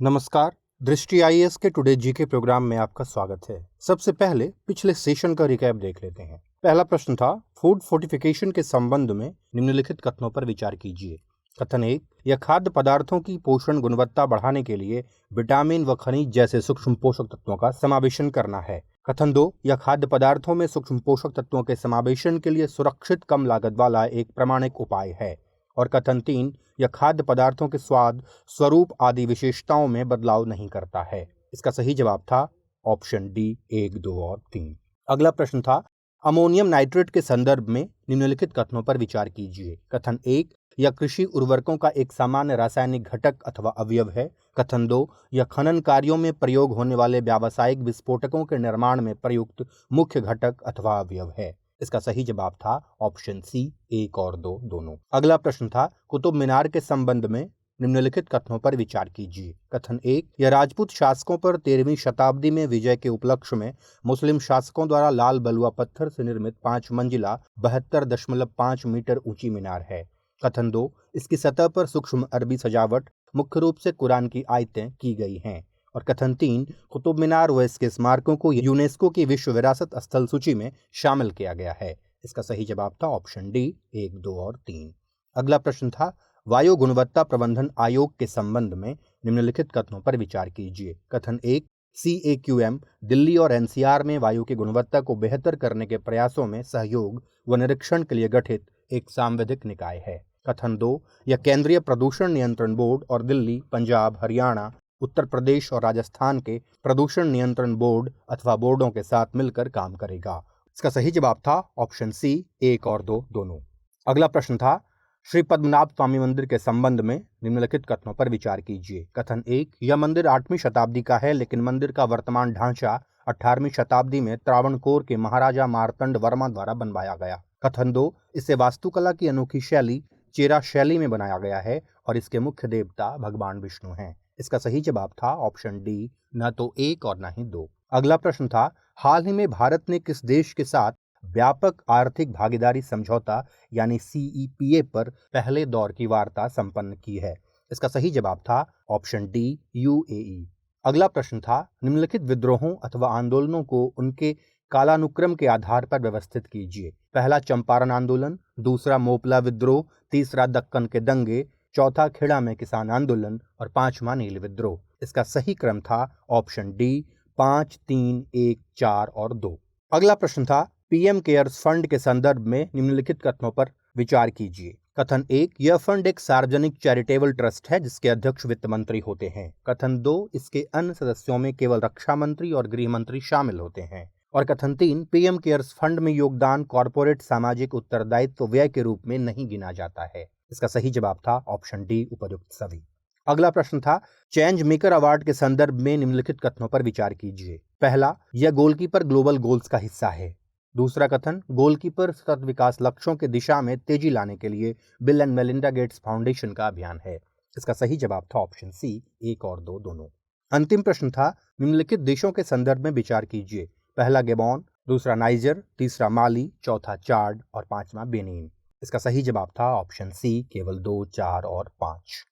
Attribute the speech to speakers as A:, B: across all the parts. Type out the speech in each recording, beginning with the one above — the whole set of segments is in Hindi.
A: नमस्कार। दृष्टि आईएएस के टुडे जीके प्रोग्राम में आपका स्वागत है। सबसे पहले पिछले सेशन का रिकैप देख लेते हैं। पहला प्रश्न था, फूड फोर्टिफिकेशन के संबंध में निम्नलिखित कथनों पर विचार कीजिए। कथन 1, यह खाद्य पदार्थों की पोषण गुणवत्ता बढ़ाने के लिए विटामिन व खनिज जैसे सूक्ष्म पोषक तत्वों का समावेशन करना है। कथन 2, यह खाद्य पदार्थों में सूक्ष्म पोषक तत्वों के समावेशन के लिए सुरक्षित कम लागत वाला एक प्रामाणिक उपाय है। और कथन 3, यह खाद्य पदार्थों के स्वाद, स्वरूप आदि विशेषताओं में बदलाव नहीं करता है। इसका सही जवाब था ऑप्शन डी 1, 2 और 3। अगला प्रश्न था, अमोनियम नाइट्रेट के संदर्भ में निम्नलिखित कथनों पर विचार कीजिए। कथन 1, यह कृषि उर्वरकों का एक सामान्य रासायनिक घटक अथवा अवयव है। कथन 2, यह खनन कार्यों में प्रयोग होने वाले व्यावसायिक विस्फोटकों के निर्माण में प्रयुक्त मुख्य घटक अथवा अवयव है। इसका सही जवाब था ऑप्शन सी 1 और 2 दोनों। अगला प्रश्न था, कुतुब मीनार के संबंध में निम्नलिखित कथनों पर विचार कीजिए। कथन 1, यह राजपूत शासकों पर 13वीं शताब्दी में विजय के उपलक्ष्य में मुस्लिम शासकों द्वारा लाल बलुआ पत्थर से निर्मित 5 मंजिला 72.5 मीटर ऊंची मीनार है। कथन 2, इसकी सतह पर सूक्ष्म अरबी सजावट मुख्य रूप से कुरान की आयतें की गई हैं। और कथन 3, कुतुब मीनार व इसके स्मारकों को यूनेस्को की विश्व विरासत स्थल सूची में शामिल किया गया है। इसका सही जवाब था ऑप्शन डी 1, 2 और 3। अगला प्रश्न था, वायु गुणवत्ता प्रबंधन आयोग के संबंध में निम्नलिखित कथनों पर विचार कीजिए। कथन 1, CAQM दिल्ली और NCR में वायु की गुणवत्ता को बेहतर करने के प्रयासों में सहयोग व निरीक्षण के लिए गठित एक सांविधिक निकाय है। कथन 2, यह केंद्रीय प्रदूषण नियंत्रण बोर्ड और दिल्ली, पंजाब, हरियाणा, उत्तर प्रदेश और राजस्थान के प्रदूषण नियंत्रण बोर्ड अथवा बोर्डों के साथ मिलकर काम करेगा। इसका सही जवाब था ऑप्शन सी 1 और 2 दोनों। अगला प्रश्न था, श्री पद्मनाभ स्वामी मंदिर के संबंध में निम्नलिखित कथनों पर विचार कीजिए। कथन 1, यह मंदिर 8वीं शताब्दी का है, लेकिन मंदिर का वर्तमान ढांचा 18वीं शताब्दी में त्रावणकोर के महाराजा मार्तंड वर्मा द्वारा बनवाया गया। कथन 2, इसे वास्तुकला की अनोखी शैली चेरा शैली में बनाया गया है और इसके मुख्य देवता भगवान विष्णु हैं। इसका सही जवाब था ऑप्शन डी, न तो 1 और न ही 2। अगला प्रश्न था, हाल ही में भारत ने किस देश के साथ व्यापक आर्थिक भागीदारी समझौता यानी CEPA पर पहले दौर की वार्ता संपन्न की है? इसका सही जवाब था ऑप्शन डी UAE। अगला प्रश्न था, निम्नलिखित विद्रोहों अथवा आंदोलनों को उनके कालानुक्रम के आधार पर व्यवस्थित कीजिए। पहला चंपारण आंदोलन, दूसरा मोपला विद्रोह, तीसरा दक्कन के दंगे, चौथा खेड़ा में किसान आंदोलन और पांचवा नील विद्रोह। इसका सही क्रम था ऑप्शन डी 5, 3, 1, 4 और 2। अगला प्रश्न था, PM केयर्स फंड के संदर्भ में निम्नलिखित कथनों पर विचार कीजिए। कथन 1, यह फंड एक सार्वजनिक चैरिटेबल ट्रस्ट है जिसके अध्यक्ष वित्त मंत्री होते हैं। कथन 2, इसके अन्य सदस्यों में केवल रक्षा मंत्री और गृह मंत्री शामिल होते हैं। और कथन 3, PM केयर्स फंड में योगदान कॉर्पोरेट सामाजिक उत्तरदायित्व व्यय के रूप में नहीं गिना जाता है। इसका सही जवाब था ऑप्शन डी उपयुक्त सभी। अगला प्रश्न था, चेंज मेकर अवार्ड के संदर्भ में निम्नलिखित कथनों पर विचार कीजिए। पहला, यह गोलकीपर ग्लोबल गोल्स का हिस्सा है। दूसरा कथन, गोलकीपर सतत विकास लक्ष्यों की दिशा में तेजी लाने के लिए bill and Melinda Gates foundation का अभियान है। इसका सही जवाब था ऑप्शन सी 1 और 2 दोनों। अंतिम प्रश्न था, निम्नलिखित देशों के संदर्भ में विचार कीजिए। पहला गेबॉन, दूसरा नाइजर, तीसरा माली, चौथा चाड और पांचवा बेनिन। इसका सही जवाब था ऑप्शन सी केवल 2, 4 और 5।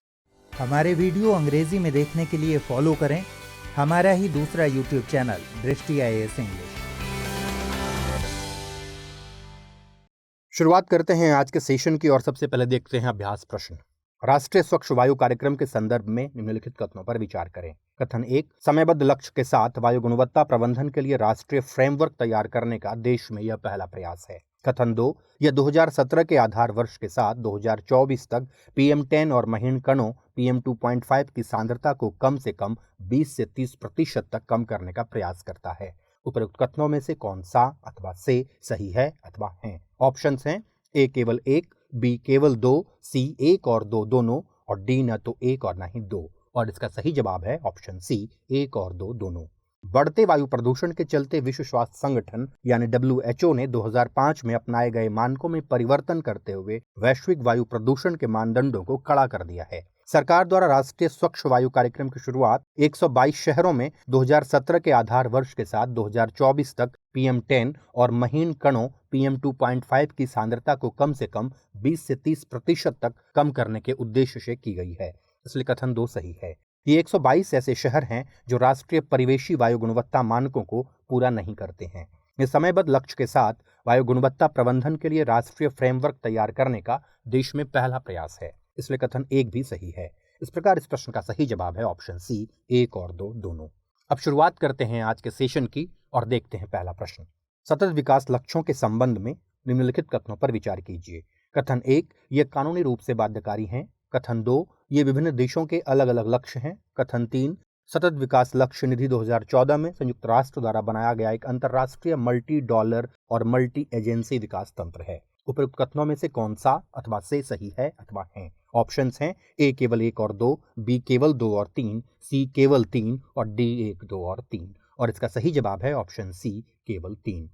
B: हमारे वीडियो अंग्रेजी में देखने के लिए फॉलो करें हमारा ही दूसरा YouTube चैनल दृष्टि IAS इंग्लिश।
A: शुरुआत करते हैं आज के सेशन की और सबसे पहले देखते हैं अभ्यास प्रश्न। राष्ट्रीय स्वच्छ वायु कार्यक्रम के संदर्भ में निम्नलिखित कथनों पर विचार करें। कथन 1, समयबद्ध लक्ष्य के साथ वायु गुणवत्ता प्रबंधन के लिए राष्ट्रीय फ्रेमवर्क तैयार करने का देश में यह पहला प्रयास है। कथन 2, यह 2017 के आधार वर्ष के साथ 2024 तक PM10 और महीन कणों PM2.5 की सांद्रता को कम से कम 20 से 30% तक कम करने का प्रयास करता है। उपरोक्त कथनों में से कौन सा अथवा से सही है अथवा हैं? ऑप्शंस हैं A केवल 1, B केवल 2, C 1 और 2 दोनों और D न तो 1 और न ही 2। और इसका सही जवाब है ऑप्शन C 1 और 2 दोनों। बढ़ते वायु प्रदूषण के चलते विश्व स्वास्थ्य संगठन यानी WHO ने 2005 में अपनाए गए मानकों में परिवर्तन करते हुए वैश्विक वायु प्रदूषण के मानदंडों को कड़ा कर दिया है। सरकार द्वारा राष्ट्रीय स्वच्छ वायु कार्यक्रम की शुरुआत 122 शहरों में 2017 के आधार वर्ष के साथ 2024 तक PM10 और महीन कणों PM2.5 की सांद्रता को कम से कम 20 से 30% तक कम करने के उद्देश्य से की गई है। इसलिए कथन 2 सही है। ये 122 ऐसे शहर हैं जो राष्ट्रीय परिवेशी वायु गुणवत्ता मानकों को पूरा नहीं करते हैं। ये समयबद्ध लक्ष्य के साथ वायु गुणवत्ता प्रबंधन के लिए राष्ट्रीय फ्रेमवर्क तैयार करने का देश में पहला प्रयास है, इसलिए कथन 1 भी सही है। इस प्रकार इस प्रश्न का सही जवाब है ऑप्शन सी, 1 और 2 दोनों। अब शुरुआत करते हैं आज के सेशन की और देखते हैं पहला प्रश्न। सतत विकास लक्ष्यों के संबंध में निम्नलिखित कथनों पर विचार कीजिए। कथन 1, ये कानूनी रूप से बाध्यकारी हैं। कथन 2, ये विभिन्न देशों के अलग अलग लक्ष्य हैं। कथन 3, सतत विकास लक्ष्य निधि 2014 में संयुक्त राष्ट्र द्वारा बनाया गया एक अंतर्राष्ट्रीय मल्टी डॉलर और मल्टी एजेंसी विकास तंत्र है। उपयुक्त कथनों में से कौन सा अथवा से सही है अथवा है? ऑप्शंस हैं ए केवल 1 और 2, बी केवल 2 और 3, सी केवल 3 और डी 1, 2 और 3। और इसका सही जवाब है ऑप्शन सी, केवल 3।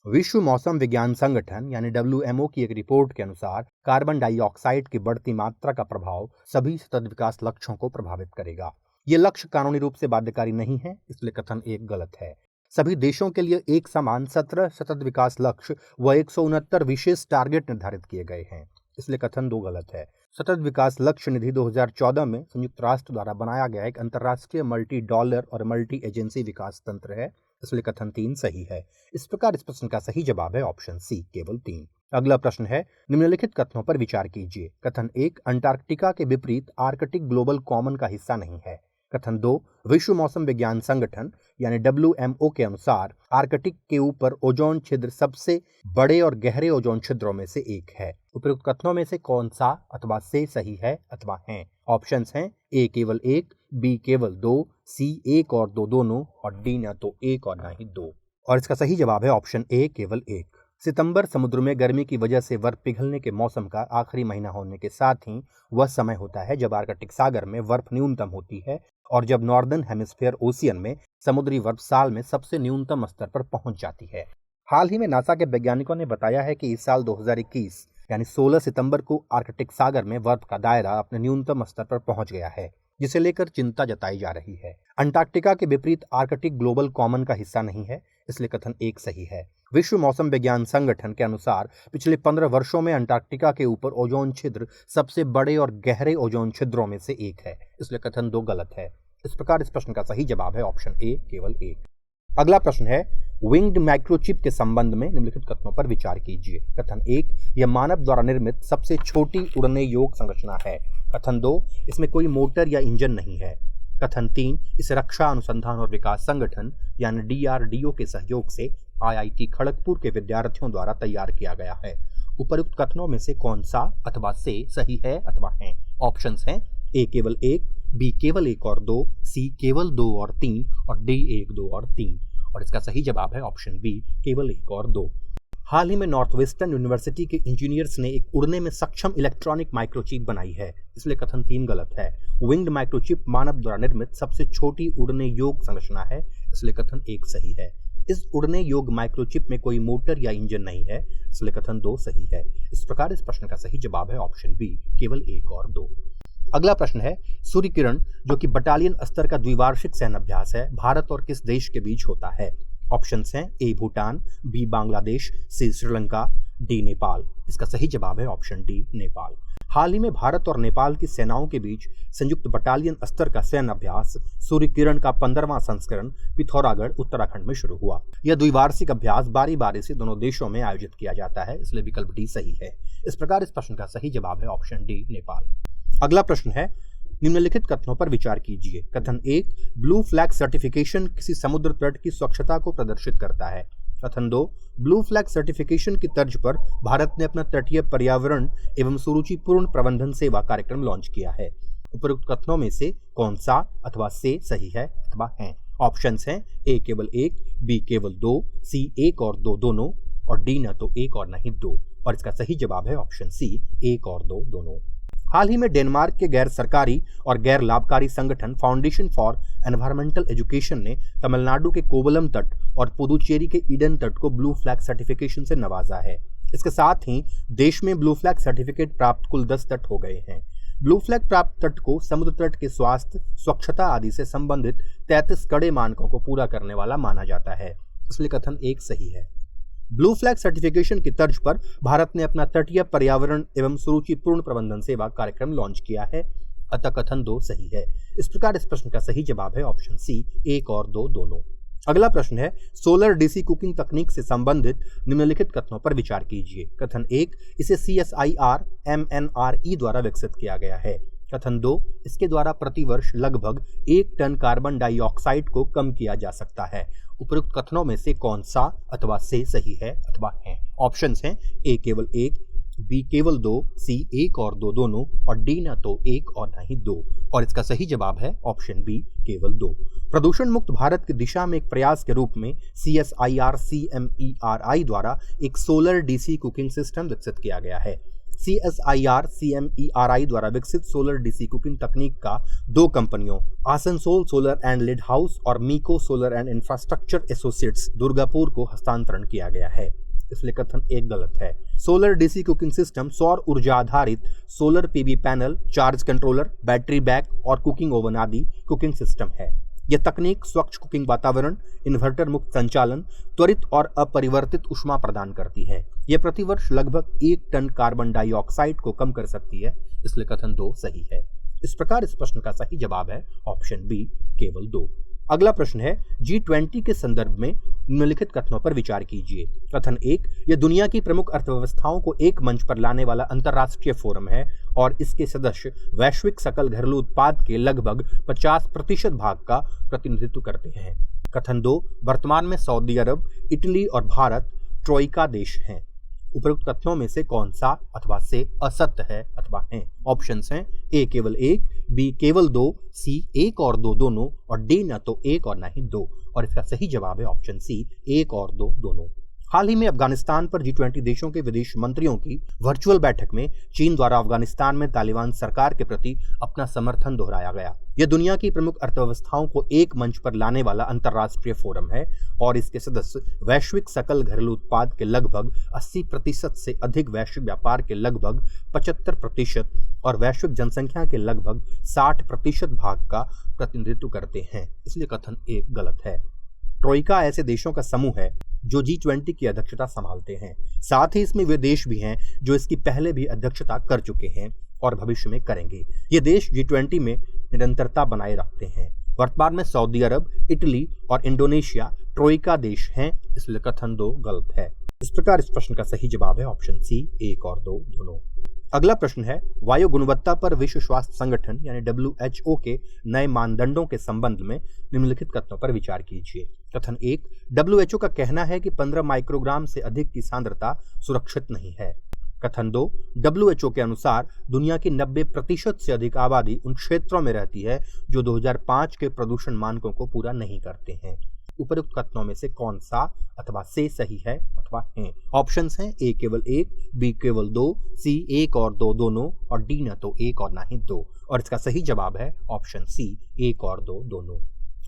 A: विश्व मौसम विज्ञान संगठन यानी WMO की एक रिपोर्ट के अनुसार कार्बन डाइऑक्साइड की बढ़ती मात्रा का प्रभाव सभी सतत विकास लक्ष्यों को प्रभावित करेगा। ये लक्ष्य कानूनी रूप से बाध्यकारी नहीं है, इसलिए कथन 1 गलत है। सभी देशों के लिए एक समान 17 सतत विकास लक्ष्य व 169 विशेष टारगेट निर्धारित किए गए हैं, इसलिए कथन 2 गलत है। सतत विकास लक्ष्य निधि 2014 में संयुक्त राष्ट्र द्वारा बनाया गया एक अंतर्राष्ट्रीय मल्टी डॉलर और मल्टी एजेंसी विकास तंत्र है, इसलिए कथन 3 सही है। इस प्रकार इस प्रश्न का सही जवाब है ऑप्शन सी, केवल 3। अगला प्रश्न है, निम्नलिखित कथनों पर विचार कीजिए। कथन 1, अंटार्कटिका के विपरीत आर्कटिक ग्लोबल कॉमन का हिस्सा नहीं है। कथन 2, विश्व मौसम विज्ञान संगठन यानी WMO के अनुसार आर्कटिक के ऊपर ओजोन छिद्र सबसे बड़े और गहरे ओजोन छिद्रों में से एक है। उपयुक्त कथनों में से कौन सा अथवा से सही है अथवा है? ऑप्शंस हैं ए केवल 1, बी केवल 2, सी 1 और 2 दोनों और डी न तो 1 और न ही 2। और इसका सही जवाब है ऑप्शन ए, केवल 1। सितंबर समुद्र में गर्मी की वजह से बर्फ पिघलने के मौसम का आखिरी महीना होने के साथ ही वह समय होता है जब आर्कटिक सागर में बर्फ न्यूनतम होती है और जब नॉर्दर्न हेमिस्फीयर ओशियन में समुद्री बर्फ साल में सबसे न्यूनतम स्तर पर पहुंच जाती है। हाल ही में नासा के वैज्ञानिकों ने बताया है कि इस साल 2021 यानी 16 सितंबर को आर्कटिक सागर में बर्फ का दायरा अपने न्यूनतम स्तर पर पहुंच गया है, जिसे लेकर चिंता जताई जा रही है। अंटार्कटिका के विपरीत आर्कटिक ग्लोबल कॉमन का हिस्सा नहीं है, इसलिए कथन 1 सही है। विश्व मौसम विज्ञान संगठन के अनुसार पिछले 15 वर्षों में अंटार्कटिका के ऊपर ओजोन छिद्र सबसे बड़े और गहरे ओजोन छिद्रों में से एक है, इसलिए कथन 2 गलत है। इस प्रकार इस प्रश्न का सही जवाब है ऑप्शन ए, केवल 1। अगला प्रश्न है, विंग्ड माइक्रोचिप के संबंध में निम्नलिखित कथनों पर विचार कीजिए। कथन 1, यह मानव द्वारा निर्मित सबसे छोटी उड़ने योग्य संरचना है। कथन 2, इसमें कोई मोटर या इंजन नहीं है। कथन 3, इसे रक्षा अनुसंधान और विकास संगठन यानी DRDO के सहयोग से IIT खड़गपुर के विद्यार्थियों द्वारा तैयार किया गया है। उपयुक्त कथनों में से कौन सा अथवा से सही है अथवा है? ऑप्शंस हैं ए केवल 1, बी केवल 1 और 2, सी केवल 2 और 3 और डी 1, 2 और 3। और इसका सही जवाब है ऑप्शन बी, केवल 1 और 2। हाल ही में नॉर्थ वेस्टर्न यूनिवर्सिटी के इंजीनियर्स ने एक उड़ने में सक्षम इलेक्ट्रॉनिक माइक्रोचिप बनाई है, इसलिए कथन 3 गलत है। विंग्ड माइक्रोचिप मानव द्वारा निर्मित सबसे छोटी उड़ने योग्य संरचना है, इसलिए कथन 1 सही है। इस उड़ने योग्य माइक्रोचिप में कोई मोटर या इंजन नहीं है, इसलिए कथन 2 सही है। इस प्रकार इस प्रश्न का सही जवाब है ऑप्शन बी, केवल 1 और 2। अगला प्रश्न है, सूर्य किरण जो कि बटालियन स्तर का द्विवार्षिक सैन्य अभ्यास है, भारत और किस देश के बीच होता है? ऑप्शंस हैं ए भूटान, बी बांग्लादेश, सी श्रीलंका, डी नेपाल। इसका सही जवाब है ऑप्शन डी, नेपाल। हाल ही में भारत और नेपाल की सेनाओं के बीच संयुक्त बटालियन स्तर का सैन्य अभ्यास सूर्य किरण का 15वां संस्करण पिथौरागढ़ उत्तराखंड में शुरू हुआ। यह द्विवार्षिक अभ्यास बारी बारी से दोनों देशों में आयोजित किया जाता है, इसलिए विकल्प डी सही है। इस प्रकार इस प्रश्न का सही जवाब है ऑप्शन डी, नेपाल। अगला प्रश्न है, निम्नलिखित कथनों पर विचार कीजिए। कथन 1, ब्लू फ्लैग सर्टिफिकेशन किसी समुद्र तट की स्वच्छता को प्रदर्शित करता है। कथन 2, ब्लू फ्लैग सर्टिफिकेशन की तर्ज पर भारत ने अपना तटीय पर्यावरण एवं सुरुचिपूर्ण प्रबंधन सेवा कार्यक्रम लॉन्च किया है। उपरोक्त कथनों में से कौन सा अथवा से सही है अथवा है? ऑप्शंस हैं ए केवल 1, बी केवल 2, सी 1 और 2 दोनों और डी न तो 1 और न ही 2। और इसका सही जवाब है ऑप्शन सी, 1 और 2 दोनों। हाल ही में डेनमार्क के गैर सरकारी और गैर लाभकारी संगठन फाउंडेशन फॉर एनवायरमेंटल एजुकेशन ने तमिलनाडु के कोवलम तट और पुदुचेरी के ईडन तट को ब्लू फ्लैग सर्टिफिकेशन से नवाजा है। इसके साथ ही देश में ब्लू फ्लैग सर्टिफिकेट प्राप्त कुल 10 तट हो गए हैं। ब्लू फ्लैग प्राप्त तट को समुद्र तट के स्वास्थ्य, स्वच्छता आदि से संबंधित 33 कड़े मानकों को पूरा करने वाला माना जाता है, इसलिए कथन 1 सही है। ब्लू फ्लैग सर्टिफिकेशन की तर्ज पर भारत ने अपना तटीय पर्यावरण एवं सुरुचिपूर्ण प्रबंधन सेवा कार्यक्रम लॉन्च किया है। अतः कथन 2 सही है। इस प्रकार इस प्रश्न का सही जवाब है ऑप्शन सी 1 और 2 दोनों। अगला प्रश्न है सोलर डीसी कुकिंग तकनीक से संबंधित निम्नलिखित कथनों पर विचार कीजिए। कथन 1, इसे CSIR MNRE द्वारा विकसित किया गया है। कथन 2, इसके द्वारा प्रतिवर्ष लगभग 1 टन कार्बन डाइऑक्साइड को कम किया जा सकता है। उपरोक्त कथनों में से कौन सा अथवा से सही है अथवा है? ऑप्शंस हैं ए केवल 1, बी केवल 2, सी 1 और 2 दोनों और डी न तो 1 और न ही 2। और इसका सही जवाब है ऑप्शन बी केवल 2। प्रदूषण मुक्त भारत की दिशा में एक प्रयास के रूप में CSIR CMERI द्वारा एक सोलर डीसी कुकिंग सिस्टम विकसित किया गया है। CSIR CMERI द्वारा विकसित सोलर डीसी कुकिंग तकनीक का 2 कंपनियों आसनसोल सोलर एंड लिड हाउस और मीको solar and infrastructure associates Durgapur को हस्तांतरण किया गया है, इसलिए कथन 1 गलत है। सोलर डीसी कुकिंग सिस्टम सौर ऊर्जा आधारित solar PV panel, charge controller, battery back और कुकिंग ओवन आदि कुकिंग सिस्टम है। यह तकनीक स्वच्छ कुकिंग वातावरण, इन्वर्टर मुक्त संचालन, त्वरित और अपरिवर्तित ऊष्मा प्रदान करती है। यह प्रतिवर्ष लगभग 1 टन कार्बन डाइऑक्साइड को कम कर सकती है, इसलिए कथन 2 सही है। इस प्रकार इस प्रश्न का सही जवाब है ऑप्शन बी केवल 2। अगला प्रश्न है G20 के संदर्भ में निम्नलिखित कथनों पर विचार कीजिए। कथन 1, यह दुनिया की प्रमुख अर्थव्यवस्थाओं को एक मंच पर लाने वाला अंतर्राष्ट्रीय फोरम है और इसके सदस्य वैश्विक सकल घरेलू उत्पाद के लगभग 50% भाग का प्रतिनिधित्व करते हैं। कथन 2, वर्तमान में सऊदी अरब, इटली और भारत ट्रोइका देश हैं। उपरोक्त कथनों में से कौन सा अथवा से असत्य है अथवा है? ऑप्शंस हैं ए केवल 1, बी केवल 2, सी 1 और 2 दोनों और डी न तो 1 और न ही 2। और इसका सही जवाब है ऑप्शन सी 1 और 2 दोनों। हाल ही में अफगानिस्तान पर G20 देशों के विदेश मंत्रियों की वर्चुअल बैठक में चीन द्वारा अफगानिस्तान में तालिबान सरकार के प्रति अपना समर्थन दोहराया गया। यह दुनिया की प्रमुख अर्थव्यवस्थाओं को एक मंच पर लाने वाला अंतर्राष्ट्रीय फोरम है और इसके सदस्य वैश्विक सकल घरेलू उत्पाद के लगभग 80% से अधिक, वैश्विक व्यापार के लगभग 75% और वैश्विक जनसंख्या के लगभग 60% भाग का प्रतिनिधित्व करते हैं, इसलिए कथन 1 गलत है। ट्रोइका ऐसे देशों का समूह है जो G20 की अध्यक्षता संभालते हैं। साथ ही इसमें वे देश भी हैं जो इसकी पहले भी अध्यक्षता कर चुके हैं और भविष्य में करेंगे। ये देश G20 में निरंतरता बनाए रखते हैं। वर्तमान में सऊदी अरब, इटली और इंडोनेशिया ट्रोइका देश हैं, इसलिए कथन 2 गलत है। इस प्रकार इस प्रश्न का सही जवाब है ऑप्शन सी 1 और 2 दोनों। अगला प्रश्न है वायु गुणवत्ता पर विश्व स्वास्थ्य संगठन यानी WHO के नए मानदंडों के संबंध में निम्नलिखित कथनों पर विचार कीजिए। कथन 1, WHO का कहना है कि 15 माइक्रोग्राम से अधिक की सांद्रता सुरक्षित नहीं है। कथन 2, WHO के अनुसार दुनिया की 90% से अधिक आबादी उन क्षेत्रों में रहती है जो 2005 के प्रदूषण मानकों को पूरा नहीं करते हैं। उपरोक्त कथनों में से कौन सा अथवा से सही है अथवा है? ऑप्शंस हैं ए केवल 1, बी केवल 2, सी 1 और 2 दोनों और डी न तो 1 और न ही 2। और इसका सही जवाब है ऑप्शन सी 1 और 2 दोनों।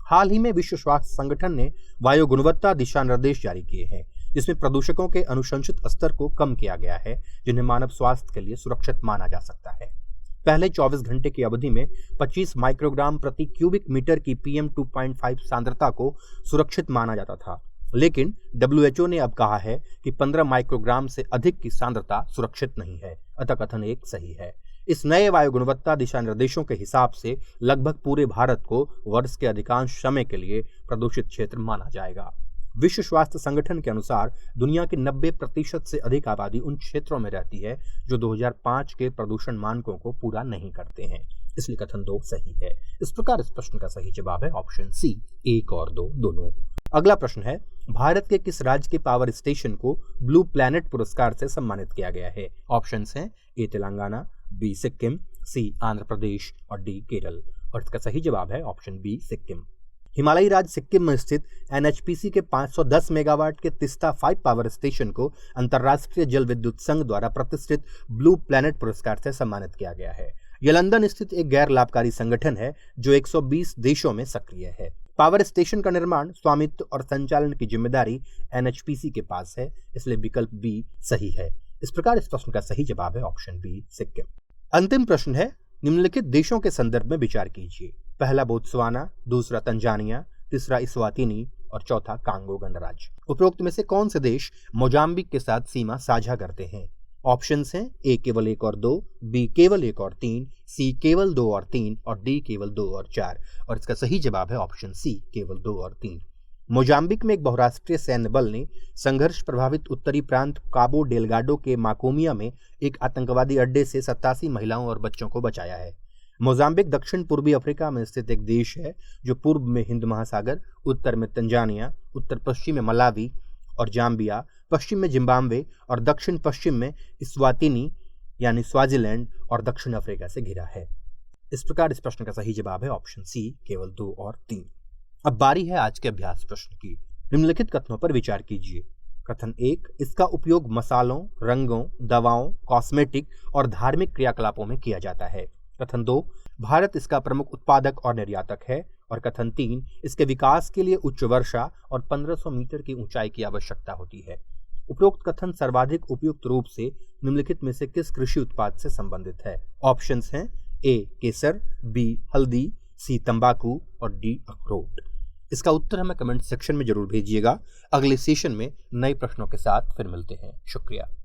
A: हाल ही में विश्व स्वास्थ्य संगठन ने वायु गुणवत्ता दिशा निर्देश जारी किए हैं, जिसमें प्रदूषकों के अनुशंसित स्तर को कम किया गया है जिन्हें मानव स्वास्थ्य के लिए सुरक्षित माना जा सकता है। पहले 24 घंटे की अवधि में 25 माइक्रोग्राम प्रति क्यूबिक मीटर की PM 2.5 सांद्रता को सुरक्षित माना जाता था, लेकिन WHO ने अब कहा है कि 15 माइक्रोग्राम से अधिक की सांद्रता सुरक्षित नहीं है, अतः कथन 1 सही है। इस नए वायु गुणवत्ता दिशा निर्देशों के हिसाब से लगभग पूरे भारत को वर्ष के अधिकांश समय के लिए प्रदूषित क्षेत्र माना जाएगा। विश्व स्वास्थ्य संगठन के अनुसार दुनिया की 90% से अधिक आबादी उन क्षेत्रों में रहती है जो 2005 के प्रदूषण मानकों को पूरा नहीं करते हैं, इसलिए कथन 2 सही है। इस प्रकार इस प्रश्न का सही जवाब है ऑप्शन सी 1 और 2 दोनों। अगला प्रश्न है भारत के किस राज्य के पावर स्टेशन को ब्लू प्लैनेट पुरस्कार से सम्मानित किया गया है? ऑप्शंस हैं ए तेलंगाना, बी सिक्किम, सी आंध्र प्रदेश और डी केरल। और इसका सही जवाब है ऑप्शन बी सिक्किम। हिमालयी राज्य सिक्किम में स्थित NHPC के 510 मेगावाट के तिस्ता 5 पावर स्टेशन को अंतर्राष्ट्रीय जल विद्युत संघ द्वारा प्रतिष्ठित ब्लू प्लैनेट पुरस्कार से सम्मानित किया गया है। यह लंदन स्थित एक गैर लाभकारी संगठन है जो 120 देशों में सक्रिय है। पावर स्टेशन का निर्माण, स्वामित्व और संचालन की जिम्मेदारी NHPC के पास है, इसलिए विकल्प बी सही है। इस प्रकार इस प्रश्न का सही जवाब है ऑप्शन बी सिक्किम। अंतिम प्रश्न है निम्नलिखित देशों के संदर्भ में विचार कीजिए। पहला बोत्सवाना, दूसरा तंजानिया, तीसरा इस्वातिनी और चौथा कांगो गणराज्य। उपरोक्त में से कौन से देश मोजाम्बिक के साथ सीमा साझा करते हैं? ऑप्शंस हैं ए केवल 1 और 2, बी केवल 1 और 3, सी केवल 2 और 3 और डी केवल 2 और 4। और इसका सही जवाब है ऑप्शन सी केवल 2 और 3। मोजाम्बिक में एक बहुराष्ट्रीय सैन्य बल ने संघर्ष प्रभावित उत्तरी प्रांत काबो डेलगाडो के माकोमिया में एक आतंकवादी अड्डे से 87 महिलाओं और बच्चों को बचाया है। मोजाम्बिक दक्षिण पूर्वी अफ्रीका में स्थित एक देश है जो पूर्व में हिंद महासागर, उत्तर में तंजानिया, उत्तर पश्चिम में मलावी और जाम्बिया, पश्चिम में जिम्बाब्वे और दक्षिण पश्चिम में इस्वातिनी यानी स्वाजिलैंड और दक्षिण अफ्रीका से घिरा है। इस प्रकार इस प्रश्न का सही जवाब है ऑप्शन सी केवल 2 और 3। अब बारी है आज के अभ्यास प्रश्न की। निम्नलिखित कथनों पर विचार कीजिए। कथन 1, इसका उपयोग मसालों, रंगों, दवाओं, कॉस्मेटिक और धार्मिक क्रियाकलापों में किया जाता है। कथन 2, भारत इसका प्रमुख उत्पादक और निर्यातक है। और कथन 3, इसके विकास के लिए उच्च वर्षा और 1500 मीटर की ऊंचाई की आवश्यकता होती है। उपरोक्त कथन सर्वाधिक उपयुक्त रूप से निम्नलिखित में से किस कृषि उत्पाद से संबंधित है? ऑप्शंस हैं ए केसर, बी हल्दी, सी तंबाकू और डी अखरोट। इसका उत्तर हमें कमेंट सेक्शन में जरूर भेजिएगा। अगले सेशन में नए प्रश्नों के साथ फिर मिलते हैं। शुक्रिया।